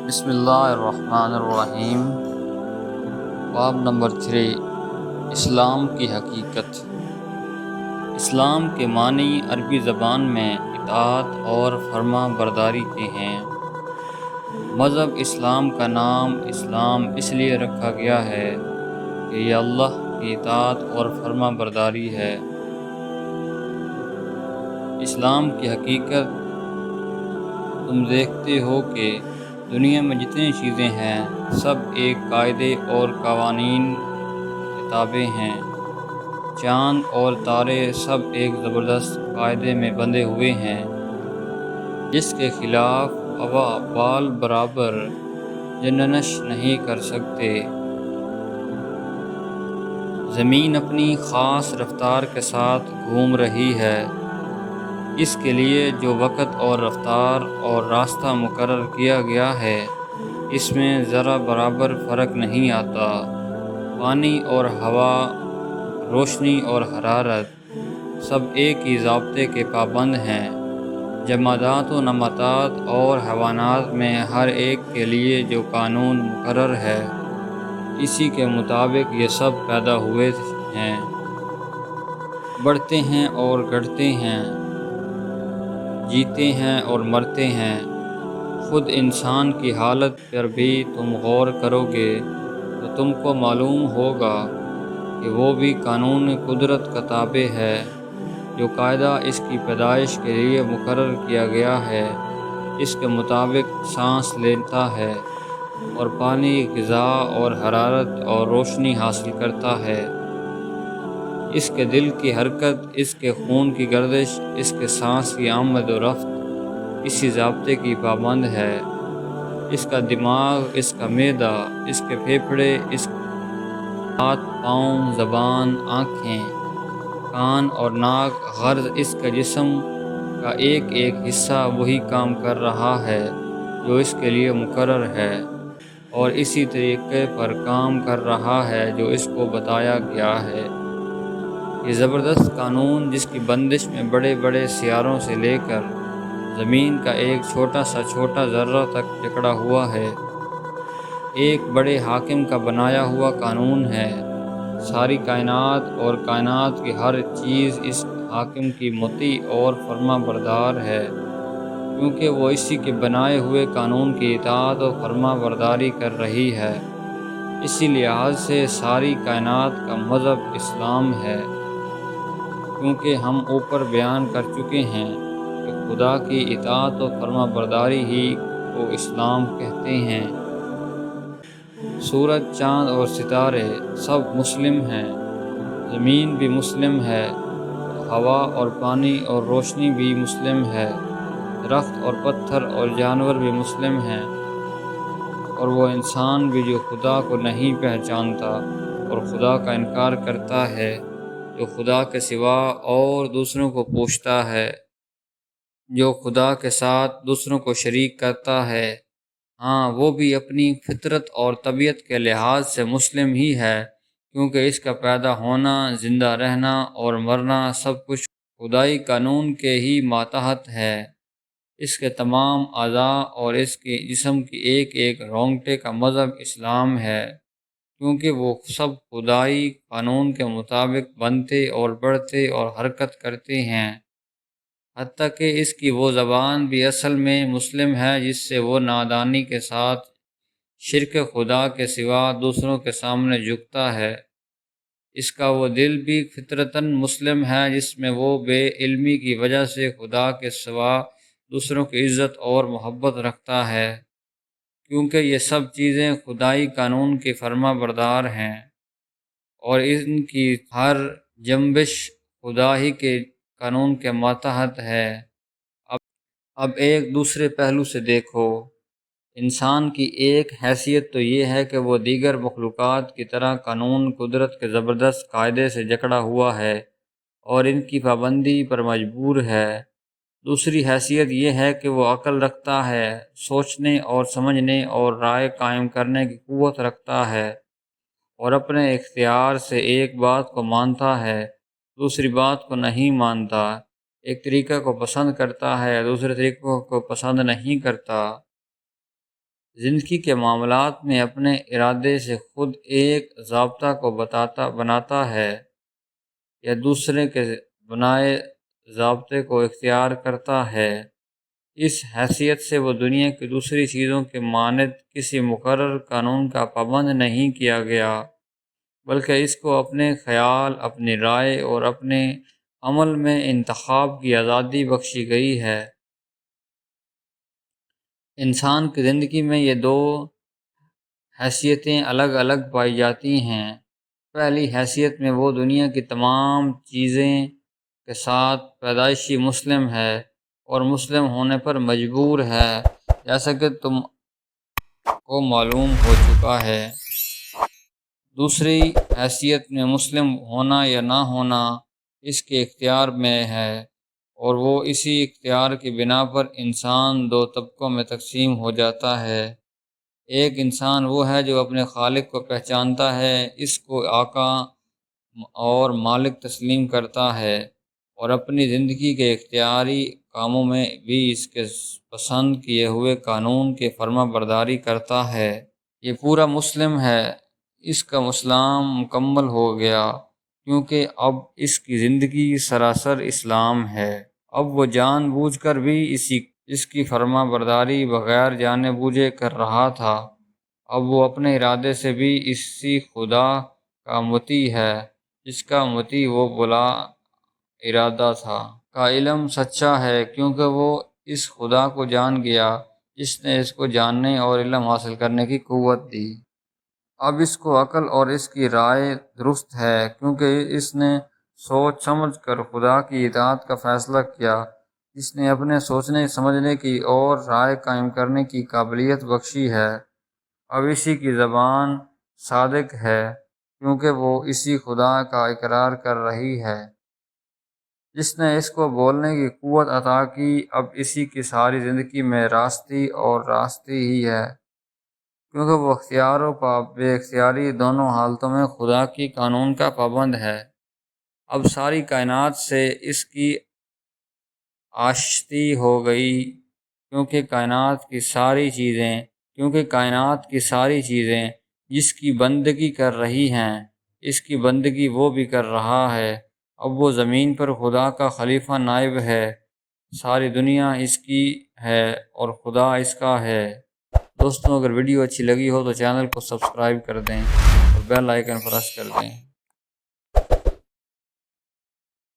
بسم اللہ الرحمن الرحیم۔ باب نمبر 3، اسلام کی حقیقت۔ اسلام کے معنی عربی زبان میں اطاعت اور فرما برداری کے ہیں۔ مذہب اسلام کا نام اسلام اس لیے رکھا گیا ہے کہ یہ اللہ کی اطاعت اور فرما برداری ہے۔ اسلام کی حقیقت تم دیکھتے ہو کہ دنیا میں جتنی چیزیں ہیں سب ایک قاعدے اور قوانین کے تابع ہیں۔ چاند اور تارے سب ایک زبردست قاعدے میں بندھے ہوئے ہیں جس کے خلاف ہوا بال برابر جنبش نہیں کر سکتے۔ زمین اپنی خاص رفتار کے ساتھ گھوم رہی ہے۔ اس کے لیے جو وقت اور رفتار اور راستہ مقرر کیا گیا ہے اس میں ذرا برابر فرق نہیں آتا۔ پانی اور ہوا، روشنی اور حرارت سب ایک ہی ضابطے کے پابند ہیں۔ جمادات و نباتات اور حیوانات میں ہر ایک کے لیے جو قانون مقرر ہے اسی کے مطابق یہ سب پیدا ہوئے ہیں، بڑھتے ہیں اور گھٹتے ہیں، جیتے ہیں اور مرتے ہیں۔ خود انسان کی حالت پر بھی تم غور کرو گے تو تم کو معلوم ہوگا کہ وہ بھی قانون قدرت کا تابع ہے۔ جو قاعدہ اس کی پیدائش کے لیے مقرر کیا گیا ہے اس کے مطابق سانس لیتا ہے اور پانی غذا اور حرارت اور روشنی حاصل کرتا ہے۔ اس کے دل کی حرکت، اس کے خون کی گردش، اس کے سانس کی آمد و رفت اسی ضابطے کی پابند ہے۔ اس کا دماغ، اس کا معدہ، اس کے پھیپھڑے، اس کے ہاتھ پاؤں، زبان، آنکھیں، کان اور ناک، غرض اس کے جسم کا ایک ایک حصہ وہی کام کر رہا ہے جو اس کے لیے مقرر ہے اور اسی طریقے پر کام کر رہا ہے جو اس کو بتایا گیا ہے۔ یہ زبردست قانون جس کی بندش میں بڑے بڑے سیاروں سے لے کر زمین کا ایک چھوٹا ذرہ تک جکڑا ہوا ہے، ایک بڑے حاکم کا بنایا ہوا قانون ہے۔ ساری کائنات اور کائنات کی ہر چیز اس حاکم کی مطیع اور فرما بردار ہے، کیونکہ وہ اسی کے بنائے ہوئے قانون کی اطاعت و فرما برداری کر رہی ہے۔ اسی لحاظ سے ساری کائنات کا مذہب اسلام ہے، کیونکہ ہم اوپر بیان کر چکے ہیں کہ خدا کی اطاعت و فرما برداری ہی کو اسلام کہتے ہیں۔ سورج، چاند اور ستارے سب مسلم ہیں، زمین بھی مسلم ہے، ہوا اور پانی اور روشنی بھی مسلم ہے، درخت اور پتھر اور جانور بھی مسلم ہیں، اور وہ انسان بھی جو خدا کو نہیں پہچانتا اور خدا کا انکار کرتا ہے، جو خدا کے سوا اور دوسروں کو پوجتا ہے، جو خدا کے ساتھ دوسروں کو شریک کرتا ہے، ہاں وہ بھی اپنی فطرت اور طبیعت کے لحاظ سے مسلم ہی ہے، کیونکہ اس کا پیدا ہونا، زندہ رہنا اور مرنا سب کچھ خدائی قانون کے ہی ماتحت ہے۔ اس کے تمام اعضاء اور اس کے جسم کی ایک ایک رونگٹے کا مذہب اسلام ہے، کیونکہ وہ سب خدائی قانون کے مطابق بنتے اور بڑھتے اور حرکت کرتے ہیں۔ حتیٰ کہ اس کی وہ زبان بھی اصل میں مسلم ہے جس سے وہ نادانی کے ساتھ شرک خدا کے سوا دوسروں کے سامنے جھکتا ہے۔ اس کا وہ دل بھی فطرتاً مسلم ہے جس میں وہ بے علمی کی وجہ سے خدا کے سوا دوسروں کی عزت اور محبت رکھتا ہے، کیونکہ یہ سب چیزیں خدائی قانون کی فرما بردار ہیں اور ان کی ہر جنبش خدا ہی کے قانون کے ماتحت ہے۔ اب ایک دوسرے پہلو سے دیکھو، انسان کی ایک حیثیت تو یہ ہے کہ وہ دیگر مخلوقات کی طرح قانون قدرت کے زبردست قاعدے سے جکڑا ہوا ہے اور ان کی پابندی پر مجبور ہے۔ دوسری حیثیت یہ ہے کہ وہ عقل رکھتا ہے، سوچنے اور سمجھنے اور رائے قائم کرنے کی قوت رکھتا ہے اور اپنے اختیار سے ایک بات کو مانتا ہے، دوسری بات کو نہیں مانتا، ایک طریقہ کو پسند کرتا ہے، دوسرے طریقوں کو پسند نہیں کرتا۔ زندگی کے معاملات میں اپنے ارادے سے خود ایک ضابطہ کو بناتا ہے یا دوسرے کے بنائے ضابطے کو اختیار کرتا ہے، اس حیثیت سے وہ دنیا کی دوسری چیزوں کے مانند کسی مقرر قانون کا پابند نہیں کیا گیا، بلکہ اس کو اپنے خیال، اپنی رائے اور اپنے عمل میں انتخاب کی آزادی بخشی گئی ہے۔ انسان کی زندگی میں یہ دو حیثیتیں الگ الگ پائی جاتی ہیں۔ پہلی حیثیت میں وہ دنیا کی تمام چیزیں کے ساتھ پیدائشی مسلم ہے اور مسلم ہونے پر مجبور ہے، جیسا کہ تم کو معلوم ہو چکا ہے۔ دوسری حیثیت میں مسلم ہونا یا نہ ہونا اس کے اختیار میں ہے، اور وہ اسی اختیار کی بنا پر انسان دو طبقوں میں تقسیم ہو جاتا ہے۔ ایک انسان وہ ہے جو اپنے خالق کو پہچانتا ہے، اس کو آقا اور مالک تسلیم کرتا ہے اور اپنی زندگی کے اختیاری کاموں میں بھی اس کے پسند کیے ہوئے قانون کی فرما برداری کرتا ہے۔ یہ پورا مسلم ہے، اس کا اسلام مکمل ہو گیا، کیونکہ اب اس کی زندگی سراسر اسلام ہے۔ اب وہ جان بوجھ کر بھی اس کی فرما برداری بغیر جانے بوجھے کر رہا تھا، اب وہ اپنے ارادے سے بھی اسی خدا کا مطیع ہے جس کا مطیع وہ بلا ارادہ تھا۔ کا علم سچا ہے، کیونکہ وہ اس خدا کو جان گیا جس نے اس کو جاننے اور علم حاصل کرنے کی قوت دی۔ اب اس کو عقل اور اس کی رائے درست ہے، کیونکہ اس نے سوچ سمجھ کر خدا کی اطاعت کا فیصلہ کیا، جس نے اپنے سوچنے سمجھنے کی اور رائے قائم کرنے کی قابلیت بخشی ہے۔ اب اسی کی زبان صادق ہے، کیونکہ وہ اسی خدا کا اقرار کر رہی ہے جس نے اس کو بولنے کی قوت عطا کی۔ اب اسی کی ساری زندگی میں راستی اور راستی ہی ہے، کیونکہ وہ اختیار و بے اختیاری دونوں حالتوں میں خدا کی قانون کا پابند ہے۔ اب ساری کائنات سے اس کی آشتی ہو گئی، کیونکہ کائنات کی ساری چیزیں جس کی بندگی کر رہی ہیں، اس کی بندگی وہ بھی کر رہا ہے۔ اب وہ زمین پر خدا کا خلیفہ نائب ہے، ساری دنیا اس کی ہے اور خدا اس کا ہے۔ دوستوں، اگر ویڈیو اچھی لگی ہو تو چینل کو سبسکرائب کر دیں اور بیل آئیکن پریس کر دیں۔